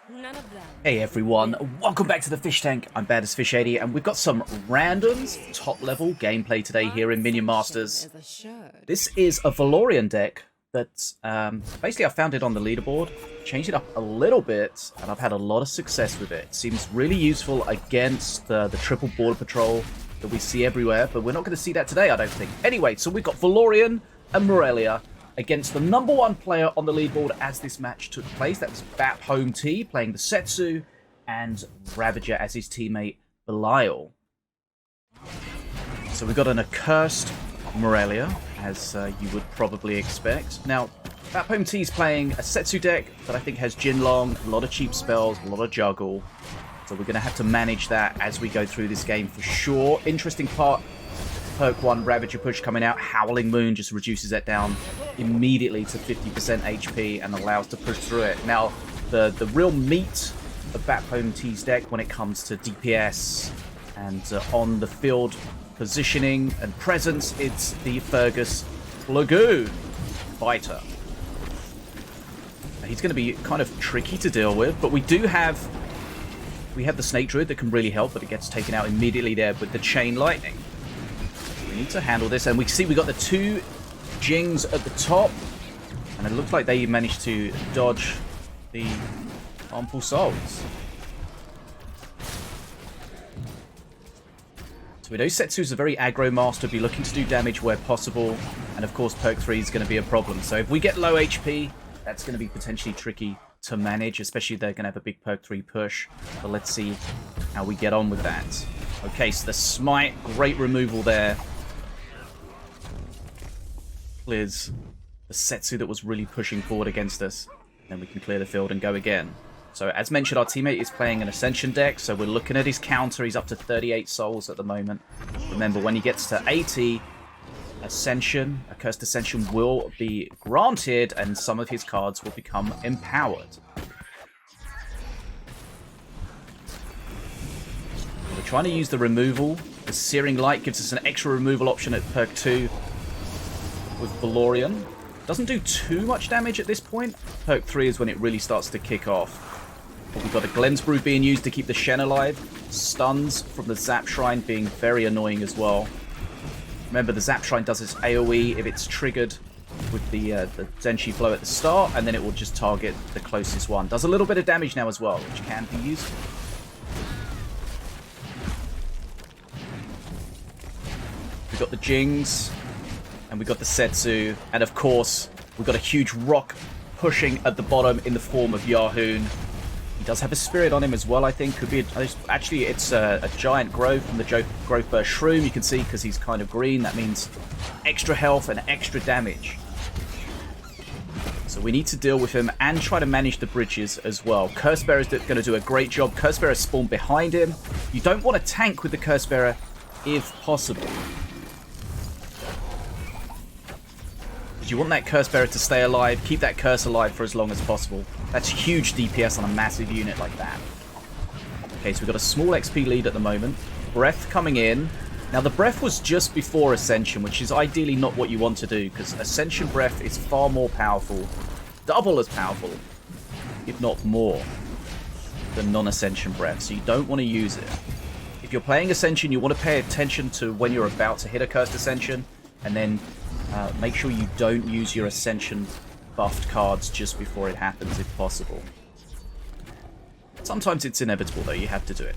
None of them. Hey everyone, welcome back to the Fish Tank. I'm Fish80 and we've got some randoms, top level gameplay today here in Minion Masters. This is a Valorian deck that basically I found it on the leaderboard, changed it up a little bit, and I've had a lot of success with it. Seems really useful against the triple border patrol that we see everywhere, but we're not going to see that today, I don't think. Anyway, so we've got Valorian and Morelia against the #1 player on the leaderboard as this match took place. That was BapHomeT playing the Setsu and Ravager as his teammate Belial. So we've got an accursed Morelia, as you would probably expect. Now, BapHomeT is playing a Setsu deck that I think has Jinlong, a lot of cheap spells, a lot of juggle. So we're going to have to manage that as we go through this game for sure. Interesting part. Perk 1, Ravager push coming out. Howling Moon just reduces that down immediately to 50% HP and allows to push through it. Now, the real meat of BapHomeT's deck when it comes to DPS and on the field positioning and presence, it's the Fergus Lagoon Fighter. Now, he's going to be kind of tricky to deal with, but we have the Snake Druid that can really help, but it gets taken out immediately there with the Chain Lightning. We need to handle this, and we see we got the 2 Jings at the top, and it looks like they managed to dodge the Harmful Souls. So we know Setsu's a very aggro master, be looking to do damage where possible, and of course perk 3 is going to be a problem. So if we get low HP, that's going to be potentially tricky to manage, especially if they're going to have a big perk 3 push. But let's see how we get on with that. Okay, so the Smite, great removal there. Clears the Setsu that was really pushing forward against us. Then we can clear the field and go again. So as mentioned, our teammate is playing an Ascension deck, so we're looking at his counter. He's up to 38 souls at the moment. Remember, when he gets to 80, Ascension, Accursed Ascension will be granted, and some of his cards will become empowered. We're trying to use the removal. The Searing Light gives us an extra removal option at perk 2 with Valorian. Doesn't do too much damage at this point. Perk 3 is when it really starts to kick off. But we've got a Glen's Brew being used to keep the Shen alive. Stuns from the Zap Shrine being very annoying as well. Remember, the Zap Shrine does its AoE if it's triggered with the Zenshi Flow at the start, and then it will just target the closest one. Does a little bit of damage now as well, which can be useful. We've got the Jings, and we've got the Setsu, and of course, we've got a huge rock pushing at the bottom in the form of Yahoon. He does have a Spirit on him as well, I think. Could be actually, it's a giant growth from the Growth Burst Shroom. You can see, because he's kind of green, that means extra health and extra damage. So we need to deal with him and try to manage the bridges as well. Cursebearer is going to do a great job. Cursebearer spawned behind him. You don't want to tank with the Cursebearer if possible. You want that Cursebearer to stay alive, keep that curse alive for as long as possible. That's huge DPS on a massive unit like that. Okay, so we've got a small XP lead at the moment. Breath coming in. Now, the Breath was just before Ascension, which is ideally not what you want to do, because Ascension Breath is far more powerful, double as powerful, if not more, than non-Ascension Breath, so you don't want to use it. If you're playing Ascension, you want to pay attention to when you're about to hit a Cursed Ascension, and then make sure you don't use your Ascension buffed cards just before it happens, if possible. Sometimes it's inevitable, though. You have to do it.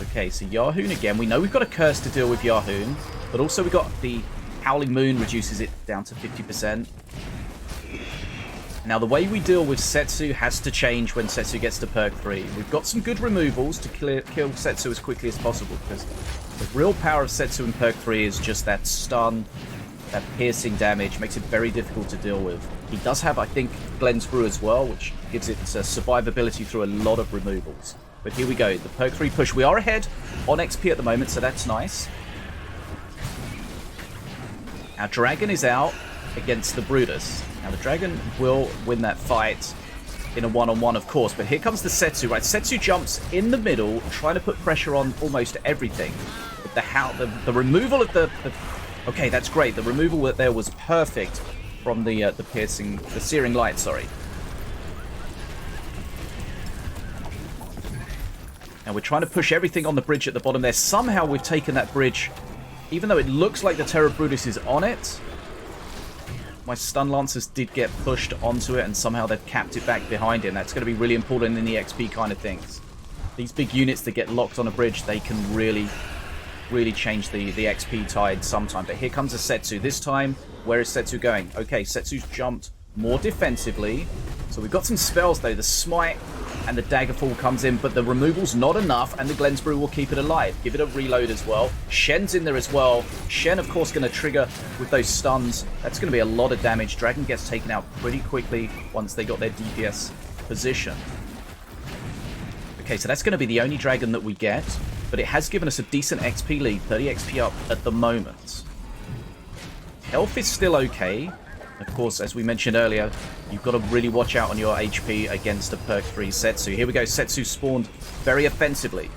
Okay, so Yahoon again. We know we've got a curse to deal with Yahoon, but also we've got the Howling Moon reduces it down to 50%. Now, the way we deal with Setsu has to change when Setsu gets to perk 3. We've got some good removals to kill Setsu as quickly as possible, because the real power of Setsu in perk 3 is just that stun, that piercing damage. Makes it very difficult to deal with. He does have, I think, Glen's Brew as well, which gives it survivability through a lot of removals. But here we go, the perk 3 push. We are ahead on XP at the moment, so that's nice. Our Dragon is out against the Brutus. Now, the Dragon will win that fight in a one-on-one, of course, but here comes the Setsu, right? Setsu jumps in the middle, trying to put pressure on almost everything. But the removal of the okay, that's great. The removal there was perfect from the Searing Light, sorry. And we're trying to push everything on the bridge at the bottom there. Somehow we've taken that bridge, even though it looks like the Terror Brutus is on it. My Stun Lancers did get pushed onto it, and somehow they've capped it back behind it. And that's going to be really important in the XP kind of things. These big units that get locked on a bridge, they can really change the XP tide sometime. But here comes a Setsu. This time, where is Setsu going? Okay, Setsu's jumped more defensively. So we've got some spells, though. The Smite and the Daggerfall comes in, but the removal's not enough, and the Glens Brew will keep it alive. Give it a reload as well. Shen's in there as well. Shen, of course, going to trigger with those stuns. That's going to be a lot of damage. Dragon gets taken out pretty quickly once they got their DPS position. Okay, so that's going to be the only dragon that we get, but it has given us a decent XP lead, 30 XP up at the moment. Health is still okay. Of course, as we mentioned earlier, you've got to really watch out on your HP against a perk 3 Setsu. Here we go, Setsu spawned very offensively.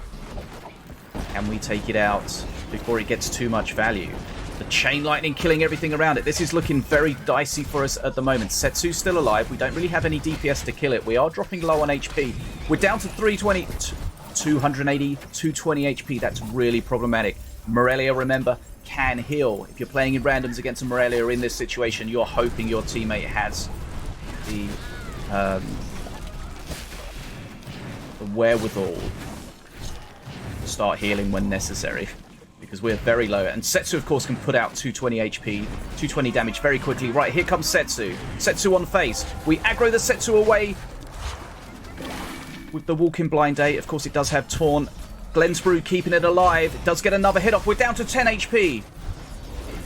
Can we take it out before it gets too much value? The Chain Lightning killing everything around it. This is looking very dicey for us at the moment. Setsu's still alive. We don't really have any DPS to kill it. We are dropping low on HP. We're down to 320, 280, 220 HP. That's really problematic. Morelia, remember, can heal. If you're playing in randoms against a Morelia in this situation, you're hoping your teammate has the wherewithal to start healing when necessary, because we're very low. And Setsu, of course, can put out 220 HP, 220 damage very quickly. Right, here comes Setsu. Setsu on face. We aggro the Setsu away with the Walking Blind 8. Of course, it does have Taunt. Glensbrew keeping it alive. It does get another hit off. We're down to 10 HP.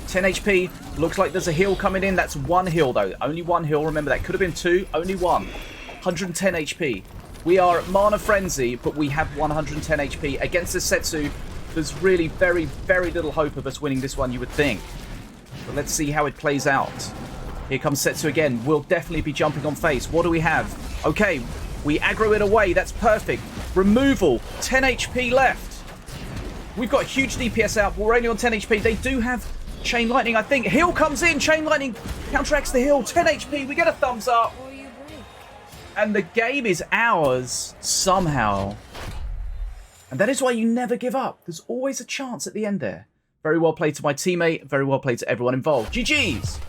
10 HP. Looks like there's a heal coming in. That's one heal, though. Only one heal. Remember, that could have been two. Only one. 110 HP. We are at Mana Frenzy, but we have 110 HP. Against the Setsu, there's really very, very little hope of us winning this one, you would think. But let's see how it plays out. Here comes Setsu again. We'll definitely be jumping on face. What do we have? Okay, we aggro it away. That's perfect. Removal. 10 HP left. We've got a huge DPS out, but we're only on 10 HP. They do have Chain Lightning, I think. Heal comes in. Chain Lightning counteracts the heal. 10 HP. We get a thumbs up. And the game is ours somehow. And that is why you never give up. There's always a chance at the end there. Very well played to my teammate. Very well played to everyone involved. GG's.